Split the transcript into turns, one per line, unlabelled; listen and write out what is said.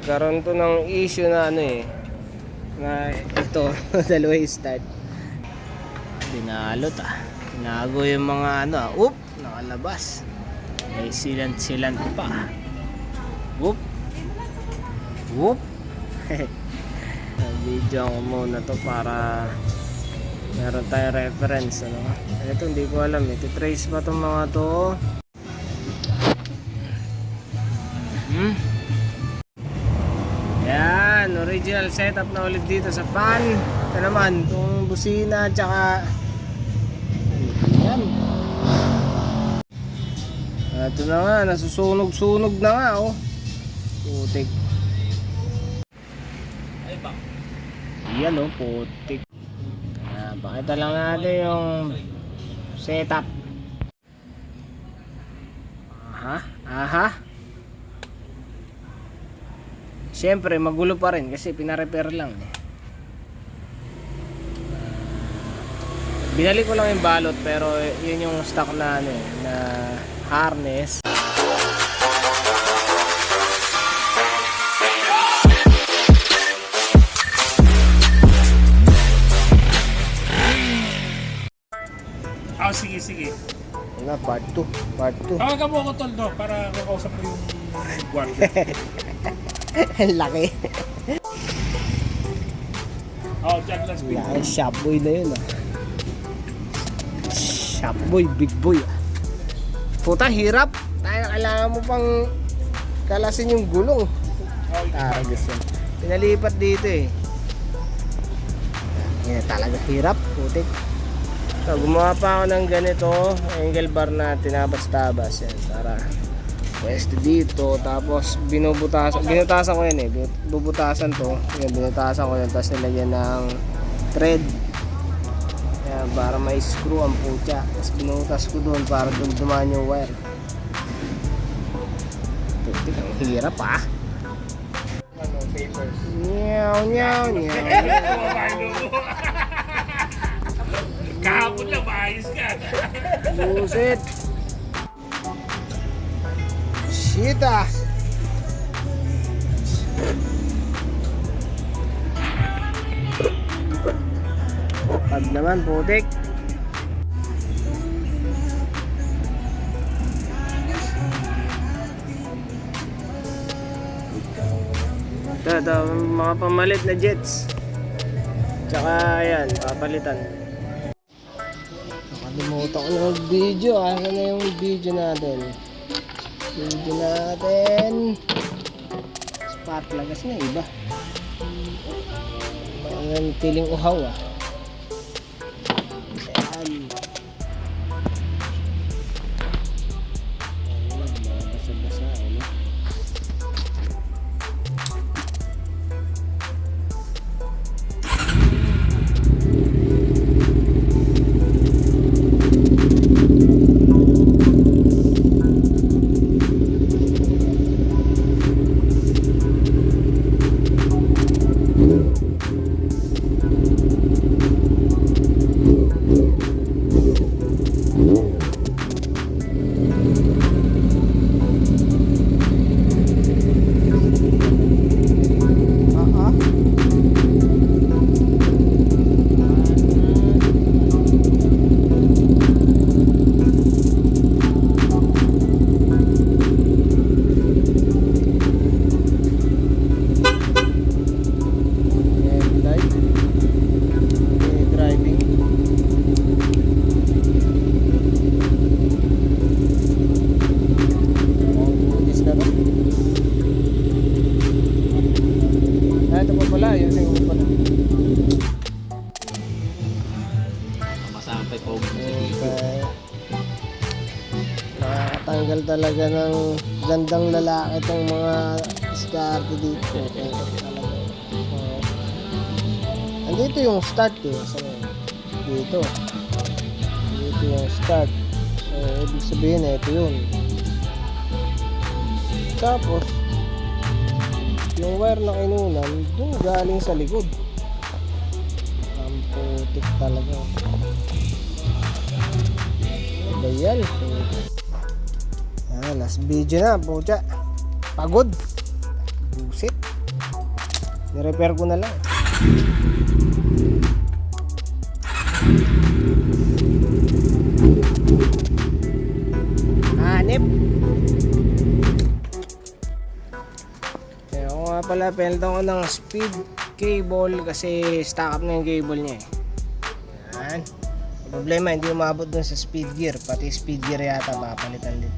nagkaroon to ng issue na ano eh, na ito dalawa yung start, binalot tinago yung mga ano, nakalabas, may silant pa, video ko muna to para meron tayong reference ano. Ito hindi ko alam eh, titrace pa itong mga to. Yan, original setup na ulit dito sa fan. Ito naman, itong busina tsaka yan. Ito na nga, nasusunog-sunog na nga oh. Putik. Yan oh, putik. Pakita lang natin yung setup. Aha. Siyempre magulo pa rin kasi pina-repair lang eh. Binalik ko lang yung balot pero yun yung stock na ano eh, na harness.
Sige.
Wala, part 2.
Tawagan mo ako, Toldo, para makausap mo yung guard.
Ang laki.
Dyan lang speed.
Laki, shopboy na yun Shopboy, big boy Puta, hirap. Kailangan mo pang kalasin yung gulong. Taragos yan. Pinalipat dito eh. Yan talaga hirap, putik. So, gumawa pa ako ng ganito angle bar na tinabas-tabas yan para pwesto dito, tapos binutasan ko yan eh, bubutasan to yan, binutasan ko yan, tapos nilagyan ng thread yan, para may screw ang putya, tapos binutas ko doon para doon dumaan yung wire. Putik, ang hirap
Papers.
Nyaw.
Kahapon lang, maayos ka.
Buset. Shit Pag naman, putik. Ito, mga pamalit na jets. Tsaka yan, papalitan. Nakalimutan ko na mag-video. Asa na yung video natin? Spot lagas na iba. Parang piling uhaw Ayan. Basa-basa ano. Ito pa pala, yun yung pala.
Masampay po sa dito.
Nakatanggal talaga ng gandang lalaki itong mga diskarte dito. Andito yung start eh. So, dito yung start. So, ibig sabihin ito yun. Tapos yung wire na kinunan doon galing sa likod. Ang putik talaga. Ano ba yan? Last video na, pucha. Pagod. Busit. Nirepair ko na lang. Hanip. Kaya ako nga pala, peldo ko ng speed cable kasi stock up na yung cable niya eh. Yan. Ang problema, hindi umabot dun sa speed gear. Pati speed gear yata mapalitan din.